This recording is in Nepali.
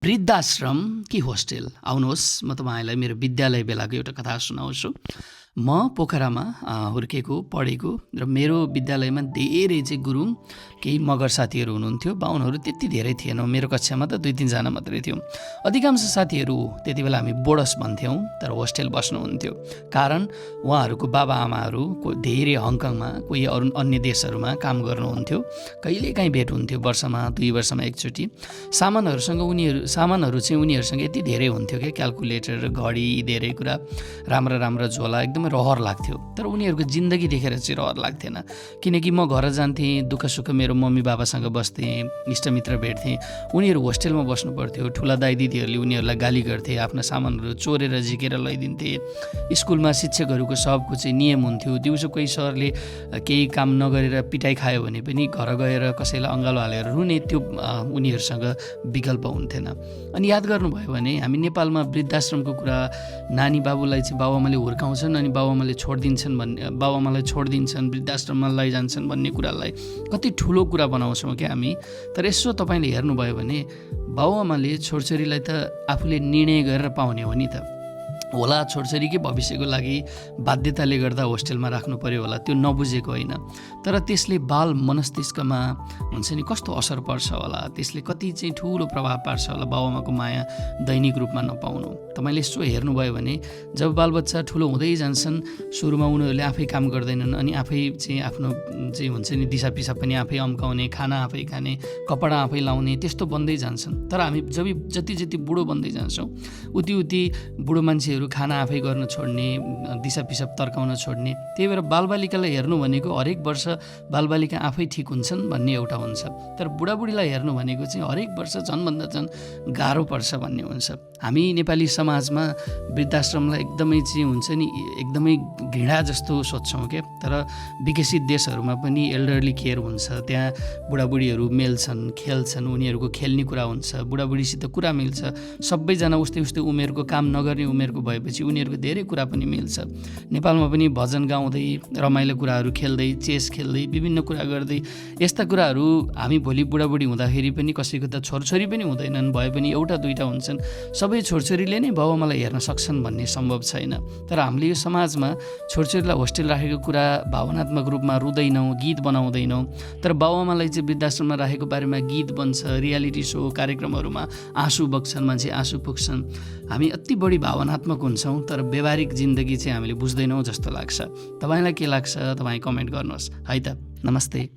वृद्धाश्रम कि होस्टेल? आउनुहोस् म तपाईँलाई मेरो विद्यालय बेलाको एउटा कथा सुनाउँछु। म पोखरामा हुर्केको, पढेको र मेरो विद्यालयमा धेरै चाहिँ गुरुङ केही मगर साथीहरू हुनुहुन्थ्यो। बाहुनहरू त्यति धेरै थिएनौँ, मेरो कक्षामा त 2-3 जना मात्रै थियौँ। अधिकांश साथीहरू त्यति बेला हामी बोडस भन्थ्यौँ, तर होस्टेल बस्नुहुन्थ्यो। कारण उहाँहरूको बाबाआमाहरू धेरै हङकङमा, कोही अरू अन्य देशहरूमा काम गर्नुहुन्थ्यो। कहिलेकाहीँ भेट हुन्थ्यो, वर्षमा 2 वर्षमा एकचोटि। सामानहरू चाहिँ उनीहरूसँग यति धेरै हुन्थ्यो कि क्याल्कुलेटर, घडी, धेरै कुरा, राम्रा झोला, एकदमै रहर लाग्थ्यो। तर उनीहरूको जिन्दगी देखेर चाहिँ रहर लाग्थेन, किनकि म घर जान्थेँ, दुःख सुख मेरो मम्मी बाबासँग बस्थेँ, इष्टमित्र भेट्थेँ। उनीहरू होस्टेलमा बस्नु पर्थ्यो। ठुला दाइ दिदीहरूले उनीहरूलाई गाली गर्थे, आफ्ना सामानहरू चोरेर झिकेर लैदिन्थे। स्कुलमा शिक्षकहरूको सबको चाहिँ नियम हुन्थ्यो। दिउँसो कोही सरले केही काम नगरेर पिटाइ खायो भने पनि घर गएर कसैलाई अँगालो हालेर रुने, त्यो उनीहरूसँग विकल्प हुन्थेन। अनि याद गर्नुभयो भने हामी नेपालमा वृद्धाश्रमको कुरा, नानी बाबुलाई चाहिँ बाबुआमाले हुर्काउँछन् अनि बाबुआमाले छोडिदिन्छन्, वृद्धाश्रममा लैजान्छन् भन्ने कुरालाई कति ठुलो कुरा बनाउँछौँ क्या हामी। तर यसो तपाईँले हेर्नुभयो भने बाबुआमाले छोरछोरीलाई त आफूले निर्णय गरेर पाउने हो नि त। होला छोरछोरीकै भविष्यको लागि बाध्यताले गर्दा होस्टेलमा राख्नु पर्यो होला, त्यो नबुझेको होइन। तर त्यसले बाल मनस्तिष्कमा हुन्छ नि कस्तो असर पर्छ होला, त्यसले कति चाहिँ ठुलो प्रभाव पार्छ होला बाबुआमाको माया दैनिक रूपमा नपाउनु। तपाईँले यसो हेर्नुभयो भने जब बालबच्चा ठुलो हुँदै जान्छन्, सुरुमा उनीहरूले आफै काम गर्दैनन् अनि आफै चाहिँ आफ्नो चाहिँ हुन्छ नि दिसा पिसाब पनि आफै अम्काउने, खाना आफै खाने, कपडा आफै लाउने, त्यस्तो बन्दै जान्छन्। तर हामी जति बुढो बन्दै जान्छौँ उति बुढो मान्छेहरू खाना आफै गर्न छोड्ने, दिसा पिसाब तर्काउन छोड्ने। त्यही भएर बालबालिकालाई हेर्नु भनेको हरेक वर्ष बालबालिका आफै ठिक हुन्छन् भन्ने एउटा हुन्छ। तर बुढाबुढीलाई हेर्नु भनेको चाहिँ हरेक वर्ष झन्भन्दा झन् गाह्रो पर्छ भन्ने हुन्छ। हामी नेपाली समाजमा वृद्धाश्रमलाई एकदमै चाहिँ हुन्छ नि एकदमै घृणा जस्तो सोध्छौँ क्या। तर विकसित देशहरूमा पनि एल्डरली केयर हुन्छ, त्यहाँ बुढाबुढीहरू मेल्छन्, खेल्छन्, उनीहरूको खेल्ने कुरा हुन्छ, बुढाबुढीसित कुरा मिल्छ। सबैजना उस्तै उमेरको, काम नगर्ने उमेरको भएपछि उनीहरूको धेरै कुरा पनि मिल्छ। नेपालमा पनि भजन गाउँदै, रमाइलो कुराहरू खेल्दै, चेस खेल्दै, विभिन्न कुरा गर्दै, यस्ता कुराहरू हामी भोलि बुढाबुढी हुँदाखेरि पनि कसैको त छोरछोरी पनि हुँदैनन्, भए पनि एउटा दुईटा हुन्छन्। सबै छोरछोरीले नै बाबुआमालाई हेर्न सक्छन् भन्ने सम्भव छैन। तर हामीले यो समाजमा छोरछोरीलाई होस्टेल राखेको कुरा भावनात्मक रूपमा रुँदैनौँ, गीत बनाउँदैनौँ। तर बाबुआमालाई चाहिँ वृद्धाश्रममा राखेको बारेमा गीत बन्छ, रियालिटी सो कार्यक्रमहरूमा आँसु बग्छन्, मान्छे आँसु पुग्छन्। हामी अति बढी भावनात्मक हुन्छौँ, तर व्यावहारिक जिन्दगी चाहिँ हामीले बुझ्दैनौँ जस्तो लाग्छ। तपाईँलाई के लाग्छ? तपाईँ कमेन्ट गर्नुहोस् है त। नमस्ते।